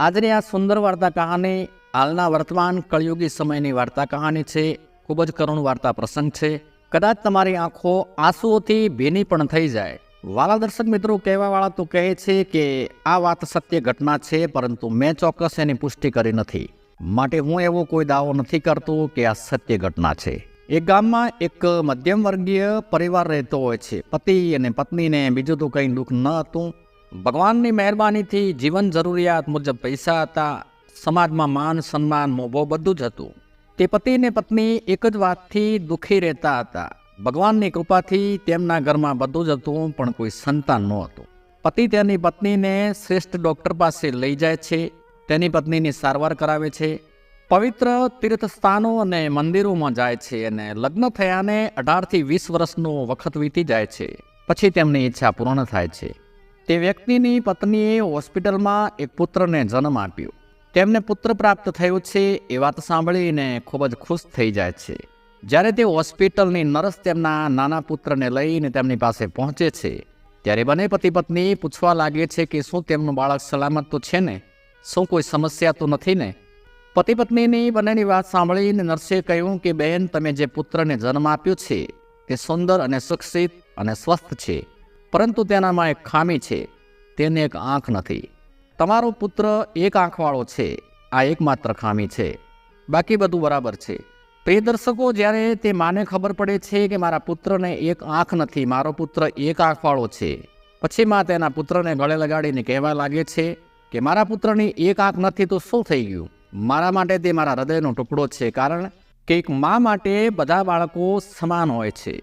આજની આ સુંદર વાર્તા કહાની હાલના વર્તમાન કળયુગી સમયની વાર્તા કહાની છે. ખૂબ જ કરુણ વાર્તા પ્રસંગ છે. કદાચ તમારી આંખો આંસુઓથી ભીની પણ થઈ જાય. વાલા દર્શક મિત્રો, કહેવાવાળા તો કહે છે કે આ વાત સત્ય ઘટના છે, પરંતુ મેં ચોક્કસ એની પુષ્ટિ કરી નથી, માટે હું એવો કોઈ દાવો નથી કરતો કે આ સત્ય ઘટના છે. એક ગામમાં એક મધ્યમ વર્ગીય પરિવાર રહેતો હોય છે. પતિ અને પત્નીને બીજું તો કંઈ દુઃખ ન હતું. ભગવાનની મહેરબાનીથી જીવન જરૂરિયાત મુજબ પૈસા હતા. સમાજમાં માન સન્માન મોભો બધું જ હતું. તે પતિ અને પત્ની એક જ વાતથી દુઃખી રહેતા હતા. ભગવાનની કૃપાથી તેમના ઘરમાં બધું જ હતું, પણ કોઈ સંતાન નહોતું. પતિ તેની પત્નીને શ્રેષ્ઠ ડૉક્ટર પાસે લઈ જાય છે. તેની પત્નીની સારવાર કરાવે છે. પવિત્ર તીર્થસ્થાનો અને મંદિરોમાં જાય છે અને લગ્ન થયાને 18 થી 20 વર્ષનો વખત વીતી જાય છે. પછી તેમની ઈચ્છા પૂર્ણ થાય છે. તે વ્યક્તિની પત્નીએ હોસ્પિટલમાં એક પુત્રને જન્મ આપ્યો. તેમને પુત્ર પ્રાપ્ત થયું છે એ વાત સાંભળીને ખૂબ જ ખુશ થઈ જાય છે. જ્યારે તે હોસ્પિટલની નર્સ તેમના નાના પુત્રને લઈને તેમની પાસે પહોંચે છે, ત્યારે બંને પતિ પત્ની પૂછવા લાગે છે કે શું તેમનું બાળક સલામત તો છે ને? શું કોઈ સમસ્યા તો નથી ને? પતિ પત્નીની બંનેની વાત સાંભળીને નર્સે કહ્યું કે બહેન, તમે જે પુત્રને જન્મ આપ્યો છે તે સુંદર અને સુરક્ષિત અને સ્વસ્થ છે, પરંતુ તેનામાં એક ખામી છે. તેને એક આંખ નથી. તમારો પુત્ર એક આંખવાળો છે. આ એકમાત્ર ખામી છે, બાકી બધું બરાબર છે. પ્રિય દર્શકો, જ્યારે તે માને ખબર પડે છે કે મારા પુત્રને એક આંખ નથી, મારો પુત્ર એક આંખવાળો છે, પછી મા તેના પુત્રને ગળે લગાડીને કહેવા લાગે છે કે મારા પુત્રની એક આંખ નથી તો શું થઈ ગયું? મારા માટે તે મારા હૃદયનો ટુકડો છે. કારણ કે એક મા માટે બધા બાળકો સમાન હોય છે.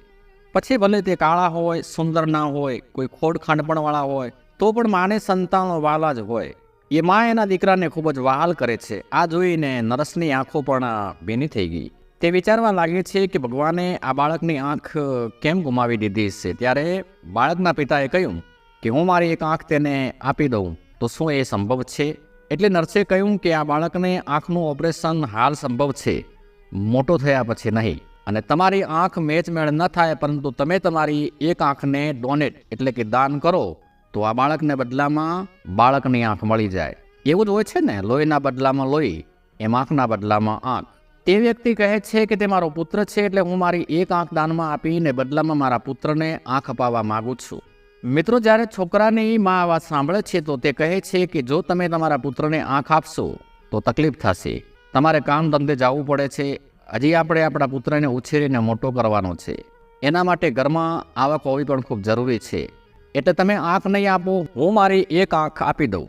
પછી ભલે તે કાળા હોય, સુંદર ના હોય, કોઈ ખોડ ખાંડપણવાળા હોય, તો પણ માને સંતાનો વાલા જ હોય. એ મા એના દીકરાને ખૂબ જ વહાલ કરે છે. આ જોઈને નર્સની આંખો પણ ભીની થઈ ગઈ. તે વિચારવા લાગે છે કે ભગવાને આ બાળકની આંખ કેમ ગુમાવી દીધી છે. ત્યારે બાળકના પિતાએ કહ્યું કે હું મારી એક આંખ તેને આપી દઉં તો શું એ સંભવ છે? એટલે નર્સે કહ્યું કે આ બાળકને આંખનું ઓપરેશન હાલ સંભવ છે, મોટો થયા પછી નહીં. અને તમારી આંખ મેચમેળ ન થાય, પરંતુ તમે તમારી એક આંખને ડોનેટ એટલે કે દાન કરો તો આ બાળકને બદલામાં બાળકની આંખ મળી જાય. એવું જ હોય છે ને, લોહીના બદલામાં લોહી, એમ આંખના બદલામાં આંખ. તે વ્યક્તિ કહે છે કે તે મારો પુત્ર છે, એટલે હું મારી એક આંખ દાનમાં આપીને બદલામાં મારા પુત્રને આંખ અપાવવા માગું છું. મિત્રો, જ્યારે છોકરાની મા આ વાત સાંભળે છે તો તે કહે છે કે જો તમે તમારા પુત્રને આંખ આપશો તો તકલીફ થશે. તમારે કામ ધંધે જવું પડે છે. હજી આપણે આપણા પુત્રને ઉછેરીને મોટો કરવાનો છે. એના માટે ઘરમાં આવક હોવી પણ ખૂબ જરૂરી છે. એટલે તમે આંખ નહીં આપો, હું મારી એક આંખ આપી દઉં.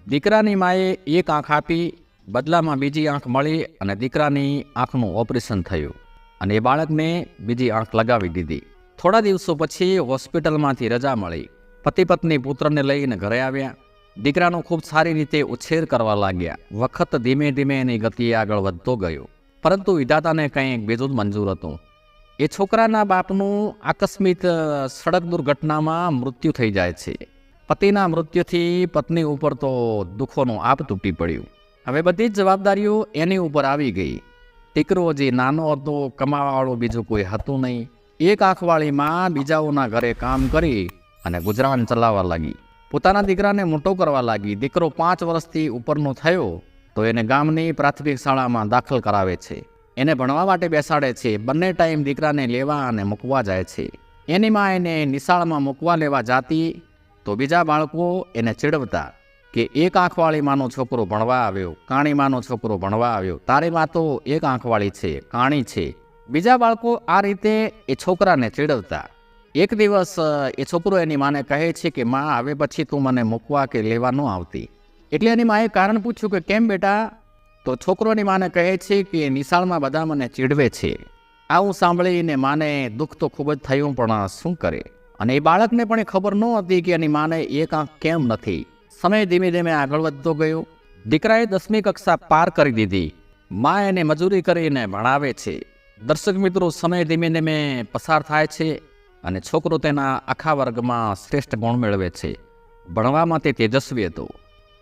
દીકરાની માએ એક આંખ આપી, બદલામાં બીજી આંખ મળી અને દીકરાની આંખનું ઓપરેશન થયું અને એ બાળકને બીજી આંખ લગાવી દીધી. થોડા દિવસો પછી હોસ્પિટલમાંથી રજા મળી. પતિ પત્ની પુત્રને લઈને ઘરે આવ્યા. દીકરાનો ખૂબ સારી રીતે ઉછેર કરવા લાગ્યા. વખત ધીમે ધીમે એની ગતિએ આગળ વધતો ગયો, પરંતુ વિધાતાને કંઈક બીજું જ મંજૂર હતું. એ છોકરાના બાપનું આકસ્મિક સડક દુર્ઘટનામાં મૃત્યુ થઈ જાય છે. પતિના મૃત્યુથી પત્ની ઉપર તો દુઃખોનું આપ તૂટી પડ્યું. હવે બધી જ જવાબદારીઓ એની ઉપર આવી ગઈ. દીકરો જે નાનો હતો, કમાવાવાળું બીજું કોઈ હતું નહીં. એક આંખવાળી માં બીજાઓના ઘરે કામ કરી અને ગુજરાન ચલાવવા લાગી. પોતાના દીકરાને મોટો કરવા લાગી. દીકરો 5 વર્ષથી ઉપરનો થયો તો એને ગામની પ્રાથમિક શાળામાં દાખલ કરાવે છે. એને ભણવા માટે બેસાડે છે. બંને ટાઈમ દીકરાને લેવા અને મૂકવા જાય છે. એની માં એને નિશાળમાં મૂકવા લેવા જાતી તો બીજા બાળકો એને ચીડવતા કે એક આંખવાળી માનો છોકરો ભણવા આવ્યો, કાણી માનો છોકરો ભણવા આવ્યો, તારી માં તો એક આંખવાળી છે, કાણી છે. બીજા બાળકો આ રીતે એ છોકરાને ચીડવતા. એક દિવસ એ છોકરો એની માને કહે છે કે માં, હવે પછી તું મને મૂકવા કે લેવા ન આવતી. એટલે એની માએ કારણ પૂછ્યું કે કેમ બેટા? તો છોકરોની માને કહે છે કે નિશાળમાં બધા મને ચીડવે છે. આવું સાંભળીને માને દુઃખ તો ખૂબ જ થયું, પણ શું કરે? અને એ બાળકને પણ ખબર ન હતી કે એની માને એક આંખ કેમ નથી. સમય ધીમે ધીમે આગળ વધતો ગયો. દીકરાએ 10મી કક્ષા પાર કરી દીધી. મા એને મજૂરી કરીને ભણાવે છે. દર્શક મિત્રો, સમય ધીમે ધીમે પસાર થાય છે અને છોકરો તેના આખા વર્ગમાં શ્રેષ્ઠ ગુણ મેળવે છે. ભણવામાં તે તેજસ્વી હતો.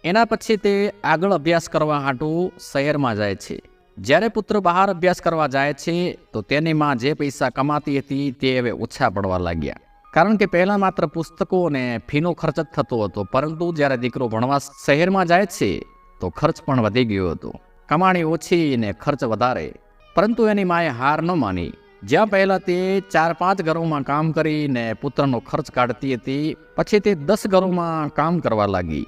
એના પછી તે આગળ અભ્યાસ કરવા હાટું શહેરમાં જાય છે. જ્યારે પુત્ર બહાર અભ્યાસ કરવા જાય છે તો તેની માં જે પૈસા કમાતી હતી તે હવે ઓછા પડવા લાગ્યા. કારણ કે પહેલાં માત્ર પુસ્તકો અને ફીનો ખર્ચ જ થતો હતો, પરંતુ જ્યારે દીકરો ભણવા શહેરમાં જાય છે તો ખર્ચ પણ વધી ગયો હતો. કમાણી ઓછી ને ખર્ચ વધારે. પરંતુ એની માએ હાર ન માની. જ્યાં પહેલાં તે 4-5 ઘરોમાં કામ કરીને પુત્રનો ખર્ચ કાઢતી હતી, પછી તે 10 ઘરોમાં કામ કરવા લાગી.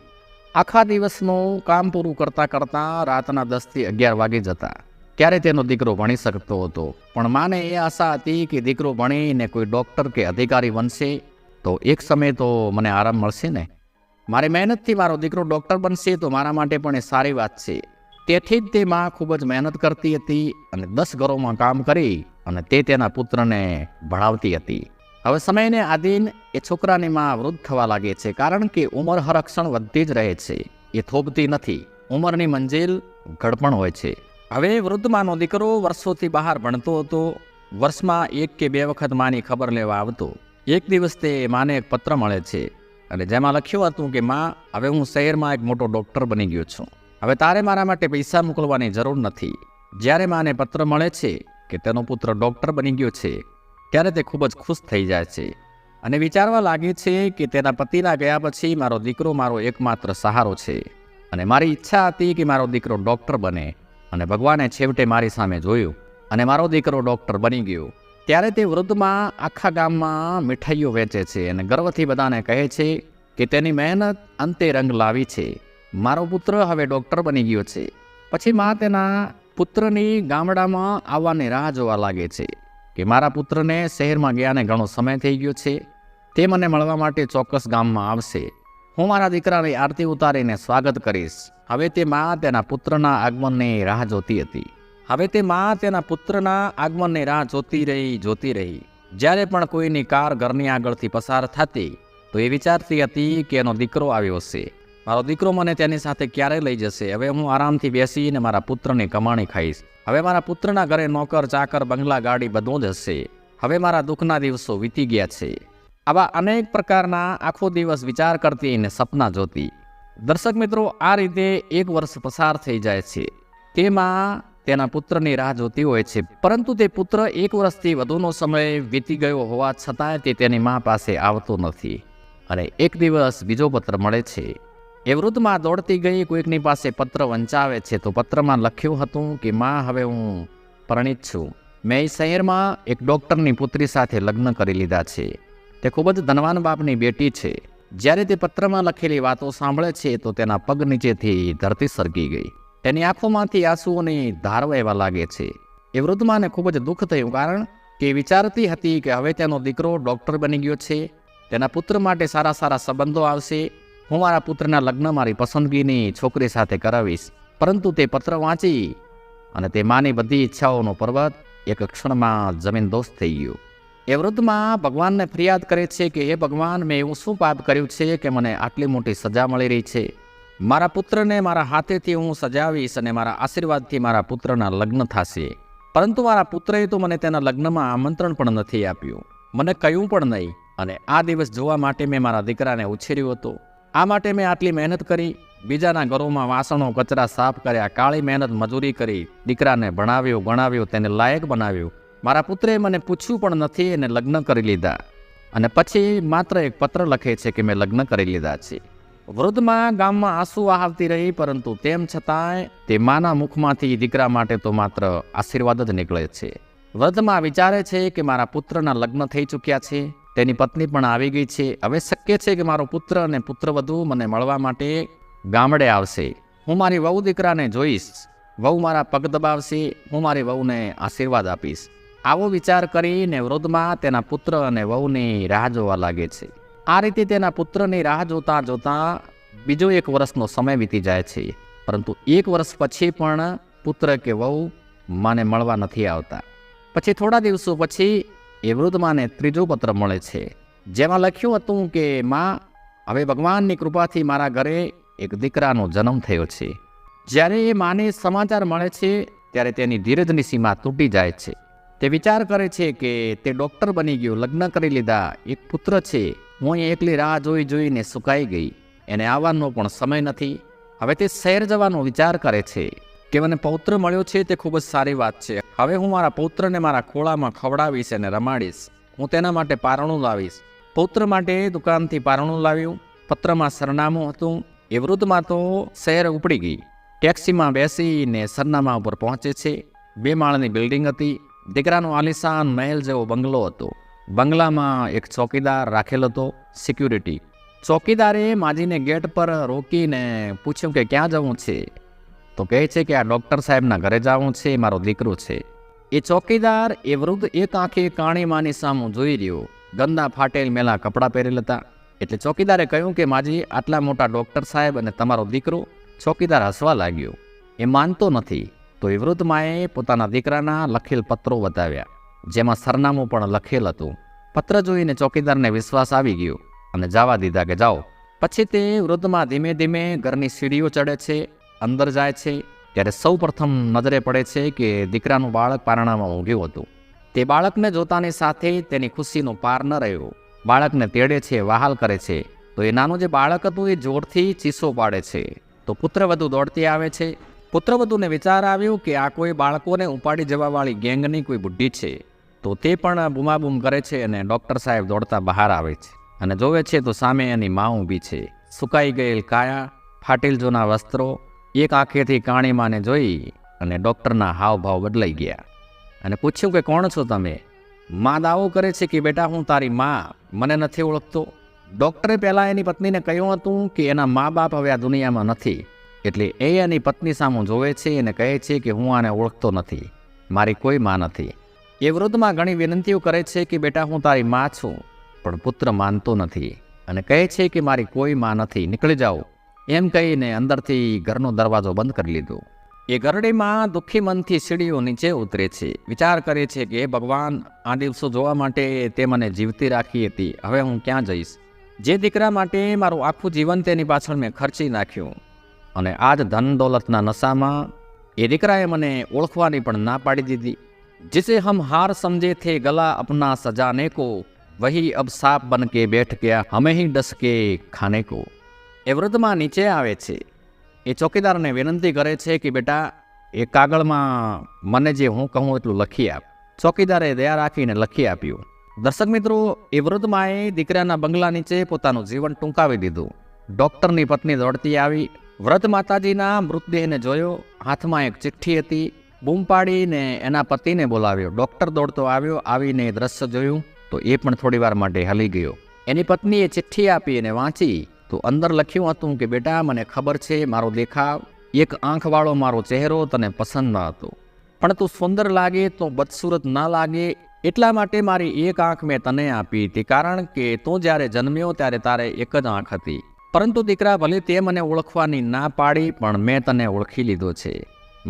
આખા દિવસનું કામ પૂરું કરતાં કરતાં રાતના 10થી 11 વાગી જતા. ત્યારે તેનો દીકરો ભણી શકતો હતો. પણ માને એ આશા હતી કે દીકરો ભણીને કોઈ ડૉક્ટર કે અધિકારી બનશે તો એક સમય તો મને આરામ મળશે ને. મારી મહેનતથી મારો દીકરો ડૉક્ટર બનશે તો મારા માટે પણ એ સારી વાત છે. તેથી જ તે માં ખૂબ જ મહેનત કરતી હતી અને 10 ઘરોમાં કામ કરી અને તે તેના પુત્રને ભણાવતી હતી. હવે સમયને આધીન એ છોકરાની માં વૃદ્ધ થવા લાગે છે, કારણ કે ઉંમર હરક્ષણ વધતી જ રહે છે, એ થોભતી નથી. ઉંમરની મંજિલ ઘડપણ હોય છે. હવે વૃદ્ધ માનો દીકરો વર્ષોથી બહાર ભણતો હતો. વર્ષમાં 1 કે 2 વખત માની ખબર લેવા આવતો. એક દિવસ તે માને એક પત્ર મળે છે અને જેમાં લખ્યું હતું કે માં, હવે હું શહેરમાં એક મોટો ડૉક્ટર બની ગયો છું. હવે તારે મારા માટે પૈસા મોકલવાની જરૂર નથી. જ્યારે માને પત્ર મળે છે કે તેનો પુત્ર ડૉક્ટર બની ગયો છે, ત્યારે તે ખૂબ જ ખુશ થઈ જાય છે અને વિચારવા લાગે છે કે તેના પતિના ગયા પછી મારો દીકરો મારો એકમાત્ર સહારો છે અને મારી ઈચ્છા હતી કે મારો દીકરો ડૉક્ટર બને. અને ભગવાને છેવટે મારી સામે જોયું અને મારો દીકરો ડૉક્ટર બની ગયો. ત્યારે તે વૃદ્ધમાં આખા ગામમાં મીઠાઈઓ વેચે છે અને ગર્વથી બધાને કહે છે કે તેની મહેનત અંતે રંગ લાવી છે. મારો પુત્ર હવે ડૉક્ટર બની ગયો છે. પછી માં તેના પુત્રની ગામડામાં આવવાની રાહ જોવા લાગે છે કે મારા પુત્રને શહેરમાં ગયાને ઘણો સમય થઈ ગયો છે, તે મને મળવા માટે ચોક્કસ ગામમાં આવશે. હું મારા દીકરાની આરતી ઉતારીને સ્વાગત કરીશ. હવે તે માં તેના પુત્રના આગમનની રાહ જોતી હતી. જોતી રહી. જ્યારે પણ કોઈની કાર ઘરની આગળથી પસાર થતી તો એ વિચારતી હતી કે એનો દીકરો આવ્યો છે. મારો દીકરો મને તેની સાથે ક્યારે લઈ જશે? હવે હું આરામથી બેસીને મારા પુત્રની કમાણી ખાઈશ. હવે મારા પુત્રના ઘરે નોકર, ચાકર, બંગલા, ગાડી બધું જ હશે. હવે મારા દુઃખના દિવસો વીતી ગયા છે. આવા અનેક પ્રકારના આખો દિવસ વિચાર કરતી અને સપના જોતી. દર્શક મિત્રો, આ રીતે 1 વર્ષ પસાર થઈ જાય છે. તેમાં તેના પુત્રની રાહ જોતી હોય છે, પરંતુ તે પુત્ર 1 વર્ષથી વધુનો સમય વીતી ગયો હોવા છતાંય તે તેની મા પાસે આવતો નથી. અને એક દિવસ બીજો પત્ર મળે છે. એ વૃદ્ધમાં દોડતી ગઈ કોઈકની પાસે પત્ર વંચાવે છે. તો પત્રમાં લખ્યું હતું કે માં, હવે હું પરણિત છું. મેં શહેરમાં એક ડૉક્ટરની પુત્રી સાથે લગ્ન કરી લીધા છે. તે ખૂબ જ ધનવાન બાપની બેટી છે. જ્યારે તે પત્રમાં લખેલી વાતો સાંભળે છે તો તેના પગ નીચેથી ધરતી સરકી ગઈ. તેની આંખોમાંથી આંસુઓની ધાર વહેવા લાગે છે. એ વૃદ્ધમાને ખૂબ જ દુઃખ થયું, કારણ કે વિચારતી હતી કે હવે તેનો દીકરો ડૉક્ટર બની ગયો છે, તેના પુત્ર માટે સારા સારા સંબંધો આવશે, હું મારા પુત્રના લગ્ન મારી પસંદગીની છોકરી સાથે કરાવીશ. પરંતુ તે પત્ર વાંચી અને તે માની બધી ઈચ્છાઓનો પર્વત એક ક્ષણમાં જમીનદોસ્ત થઈ ગયો. એ વૃદ્ધમાં ભગવાનને ફરિયાદ કરે છે કે હે ભગવાન, મેં એવું શું પાપ કર્યું છે કે મને આટલી મોટી સજા મળી રહી છે? મારા પુત્રને મારા હાથેથી હું સજાવીશ અને મારા આશીર્વાદથી મારા પુત્રના લગ્ન થશે. પરંતુ મારા પુત્રએ તો મને તેના લગ્નમાં આમંત્રણ પણ નથી આપ્યું, મને કહ્યું પણ નહીં. અને આ દિવસ જોવા માટે મેં મારા દીકરાને ઉછેર્યો હતો. આ માટે મેં આટલી મહેનત કરી, બીજાના ઘરોમાં વાસણો કચરા સાફ કર્યા, કાળી મહેનત મજૂરી કરી, દીકરાને ભણાવ્યો, ગણાવ્યો, તેને લાયક બનાવ્યો. મારા પુત્રે મને પૂછ્યું પણ નથી અને લગ્ન કરી લીધા. અને પછી માત્ર એક પત્ર લખે છે કે મેં લગ્ન કરી લીધા છે. વૃદ્ધમાં ગામમાં આંસુ વહાવતી રહી, પરંતુ તેમ છતાંય તે માના મુખમાંથી દીકરા માટે તો માત્ર આશીર્વાદ જ નીકળે છે. વૃદ્ધમાં વિચારે છે કે મારા પુત્રના લગ્ન થઈ ચૂક્યા છે, તેની પત્ની પણ આવી ગઈ છે. હવે શક્ય છે કે મારો પુત્ર અને પુત્રવધુ મને મળવા માટે ગામડે આવશે. હું મારી વહુ દીકરાને જોઈશ, વહુ મારા પગ દબાવશે, હું મારી વહુને આશીર્વાદ આપીશ. આવો વિચાર કરીને વૃદ્ધમાં તેના પુત્ર અને વહુની રાહ જોવા લાગે છે. આ રીતે તેના પુત્રની રાહ જોતા જોતા બીજો 1 વર્ષનો સમય વીતી જાય છે. પરંતુ 1 વર્ષ પછી પણ પુત્ર કે વહુ માને મળવા નથી આવતા. પછી થોડા દિવસો પછી એ વૃદ્ધમાને ત્રીજો પત્ર મળે છે, જેમાં લખ્યું હતું કે માં, હવે ભગવાનની કૃપાથી મારા ઘરે એક દીકરાનો જન્મ થયો છે. જ્યારે એ માને સમાચાર મળે છે ત્યારે તેની ધીરજની સીમા તૂટી જાય છે. તે વિચાર કરે છે કે તે ડૉક્ટર બની ગયો, લગ્ન કરી લીધા, એક પુત્ર છે. હું અહીં એકલી રાહ જોઈ જોઈને સુકાઈ ગઈ, એને આવવાનો પણ સમય નથી. હવે તે શહેર જવાનો વિચાર કરે છે કે મને પૌત્ર મળ્યો છે તે ખૂબ જ સારી વાત છે. હવે હું મારા પૌત્રને મારા ખોળામાં ખવડાવીશ અને રમાડીશ. હું તેના માટે પારણું લાવીશ. પૌત્ર માટે દુકાનથી પારણું લાવ્યું. પત્રમાં સરનામું હતું. એ વૃદ્ધમાં તો શહેર ઉપડી ગઈ. ટેક્સીમાં બેસીને સરનામા ઉપર પહોંચે છે. 2 માળની બિલ્ડિંગ હતી. દીકરાનો આલિશાન મહેલ જેવો બંગલો હતો. બંગલામાં એક ચોકીદાર રાખેલો હતો, સિક્યુરિટી. ચોકીદારે માજીને ગેટ પર રોકીને પૂછ્યું કે ક્યાં જવું છે? તો કહે છે કે આ ડૉક્ટર સાહેબના ઘરે જવું છે, મારો દીકરો છે. એ ચોકીદાર એ વૃદ્ધ એક આંખે કાણીમાની સામું જોઈ રહ્યો. ગંદા ફાટેલ મેલા કપડાં પહેરેલ હતા. એટલે ચોકીદારે કહ્યું કે માજી, આટલા મોટા ડૉક્ટર સાહેબ અને તમારો દીકરો? ચોકીદાર હસવા લાગ્યો. એ માનતો નથી. તો એ વૃદ્ધ માએ પોતાના દીકરાના લખેલ પત્રો બતાવ્યા, જેમાં સરનામું પણ લખેલ હતું. પત્ર જોઈને ચોકીદારને વિશ્વાસ આવી ગયો અને જવા દીધા કે જાઓ. પછી તે વૃદ્ધમાં ધીમે ધીમે ઘરની સીડીઓ ચડે છે, અંદર જાય છે. ત્યારે સૌ પ્રથમ નજરે પડે છે કે દીકરાનું બાળક પારણામાં ઊંઘ્યું હતું. તે બાળકને જોતાની સાથે તેની ખુશીનો પાર ન રહ્યો. બાળકને તેડે છે, વહાલ કરે છે. તો એ નાનું જે બાળક હતું એ જોરથી ચીસો પાડે છે. તો પુત્રવધુ દોડતી આવે છે. પુત્રવધુને વિચાર આવ્યો કે આ કોઈ બાળકોને ઉપાડી જવાવાળી ગેંગની કોઈ બુઢી છે. તો તે પણ બૂમાબૂમ કરે છે અને ડૉક્ટર સાહેબ દોડતા બહાર આવે છે અને જોવે છે તો સામે એની મા ઊભી છે. સુકાઈ ગયેલ કાયા, ફાટેલ જૂના વસ્ત્રો, એક આંખેથી કાણી માને જોઈ અને ડૉક્ટરના હાવભાવ બદલાઈ ગયા અને પૂછ્યું કે કોણ છો તમે? મા દાવો કરે છે કે બેટા, હું તારી મા, મને નથી ઓળખતો. ડૉક્ટરે પહેલાં એની પત્નીને કહ્યું હતું કે એના મા બાપ હવે આ દુનિયામાં નથી. એટલે એ એની પત્ની સામું જોવે છે અને કહે છે કે હું આને ઓળખતો નથી, મારી કોઈ મા નથી. એ વૃદ્ધમાં ઘણી વિનંતીઓ કરે છે કે બેટા, હું તારી મા છું. પણ પુત્ર માનતો નથી અને કહે છે કે મારી કોઈ મા નથી, નીકળી જાઓ. એમ કહીને અંદરથી ઘરનો દરવાજો બંધ કરી લીધો. એ ઘરડીમાં દુઃખી મનથી સીડીઓ નીચે ઉતરે છે. વિચાર કરે છે કે ભગવાન, આ દિવસો જોવા માટે તે મને જીવતી રાખી હતી, હવે હું ક્યાં જઈશ? જે દીકરા માટે મારું આખું જીવન તેની પાછળ મેં ખર્ચી નાખ્યું અને આજ ધન દોલતના નશામાં એ દીકરાએ મને ઓળખવાની પણ ના પાડી દીધી. जिसे हम हार समझे थे गला अपना सजाने को, वही अब सांप बन के बैठ गया हमें ही डस के खाने को. એ વૃદ્ધમાં નીચે આવે છે. એ ચોકીદારને વિનંતી કરે છે કે બેટા, એ કાગળમાં મને જે હું કહું એટલું લખી આપ. ચોકીદારે દયા રાખીને લખી આપ્યું. દર્શક મિત્રો, એ વૃદ્ધમાએ દીકરાના બંગલા નીચે પોતાનું જીવન ટૂંકાવી દીધું. ડૉક્ટરની પત્ની દોડતી આવી. વૃદ્ધ માતાજીના મૃતદેહને જોયો. હાથમાં એક ચિઠ્ઠી હતી. બૂમ પાડીને એના પતિને બોલાવ્યો. ડૉક્ટર દોડતો આવ્યો. આવીને એ દ્રશ્ય જોયું તો એ પણ થોડીવાર માટે હલી ગયો. એની પત્નીએ ચિઠ્ઠી આપી અને વાંચી તો અંદર લખ્યું હતું કે બેટા, મને ખબર છે મારો દેખાવ, એક આંખવાળો મારો ચહેરો તને પસંદ ન હતો, પણ તું સુંદર લાગે તો બદસૂરત ના લાગે, એટલા માટે મારી એક આંખ મેં તને આપી હતી. કારણ કે તું જ્યારે જન્મ્યો ત્યારે તારે એક જ આંખ હતી. પરંતુ દીકરા, ભલે તે મને ઓળખવાની ના પાડી, પણ મેં તને ઓળખી લીધો છે.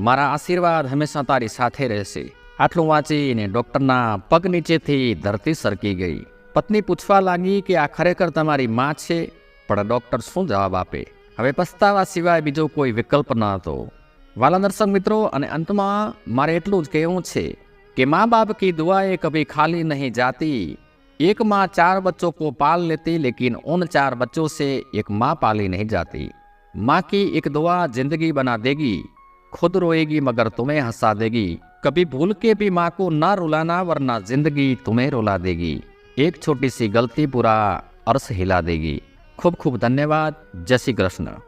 મારા આશીર્વાદ હંમેશા તારી સાથે રહેશે. આટલું વાંચીને ડૉક્ટરના પગ નીચેથી ધરતી સરકી ગઈ. પત્ની પૂછવા લાગી કે આ ખરેખર તમારી માં છે? પણ ડૉક્ટર શું જવાબ આપે? હવે પસ્તાવા સિવાય બીજો કોઈ વિકલ્પ ન હતો. વાલા દર્શક મિત્રો, અને અંતમાં મારે એટલું જ કહેવું છે कि माँ बाप की दुआएं कभी खाली नहीं जाती. एक माँ 4 बच्चों को पाल लेती, लेकिन उन 4 बच्चों से एक माँ पाली नहीं जाती. माँ की एक दुआ जिंदगी बना देगी. खुद रोएगी मगर तुम्हें हंसा देगी. कभी भूल के भी माँ को ना रुलाना, वरना जिंदगी तुम्हें रुला देगी. एक छोटी सी गलती पूरा अर्श हिला देगी. खूब खूब धन्यवाद. जय श्री कृष्ण.